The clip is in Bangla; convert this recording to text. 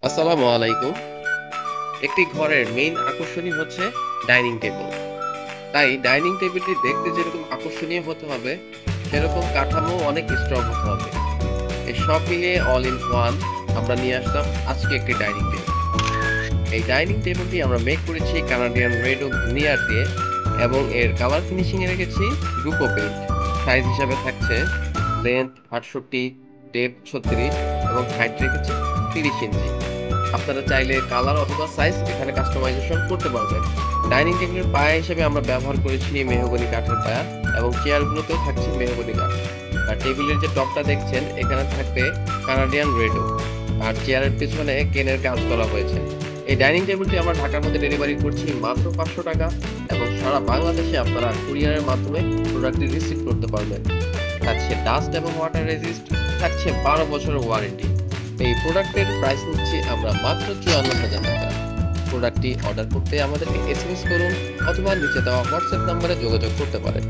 আসসালামু আলাইকুম। একটি ঘরের মেইন আকর্ষণই হচ্ছে ডাইনিং টেবল। তাই ডাইনিং টেবিলটি দেখতে যেরকম আকর্ষণীয় হতে হবে, সেরকম কাঠামো অনেক স্ট্রং হতে হবে। এই সব মিলিয়ে অল ইন ওয়ান আমরা নিয়ে আসলাম আজকে একটি ডাইনিং টেবিল। এই ডাইনিং টেবিলটি আমরা মেক করেছি কানাডিয়ান রেড ও ভিনিয়ার দিয়ে এবং এর কালার ফিনিশিং এ রেখেছি ডুকো পেইন্ট। সাইজ হিসাবে থাকছে লেন্থ 68, ডেপথ 36 এবং হাইট রেখেছি 30 ইঞ্চি। আপনারা চাইলে কালার অথবা সাইজ এখানে কাস্টমাইজেশন করতে পারবেন। ডাইনিং টেবিলের পায়া হিসেবে আমরা ব্যবহার করেছি মেহগনি কাঠের পায়া এবং চেয়ারগুলোতেও থাকছে মেহগনি কাঠ। আর টেবিলের যে টপটা দেখছেন এখানে থাকবে কানাডিয়ান রেডো, আর চেয়ারের পিছনে কেনের কাজ করা হয়েছে। এই ডাইনিং টেবিলটি আমরা ঢাকার মধ্যে ডেলিভারি করছি মাত্র 500 টাকা এবং সারা বাংলাদেশে আপনারা কুরিয়ারের মাধ্যমে প্রোডাক্টটি রিসিভ করতে পারবেন। থাকছে ডাস্ট এবং ওয়াটার রেজিস্ট, থাকছে 12 বছরের ওয়ারেন্টি। এই প্রোডাক্টের প্রাইস নিচ্ছি আমরা মাত্র 54,000 টাকা। প্রোডাক্টটি অর্ডার করতে আমাদেরকে এসএমএস করুন অথবা নিচে দেওয়া হোয়াটসঅ্যাপ নম্বরে যোগাযোগ করতে পারেন।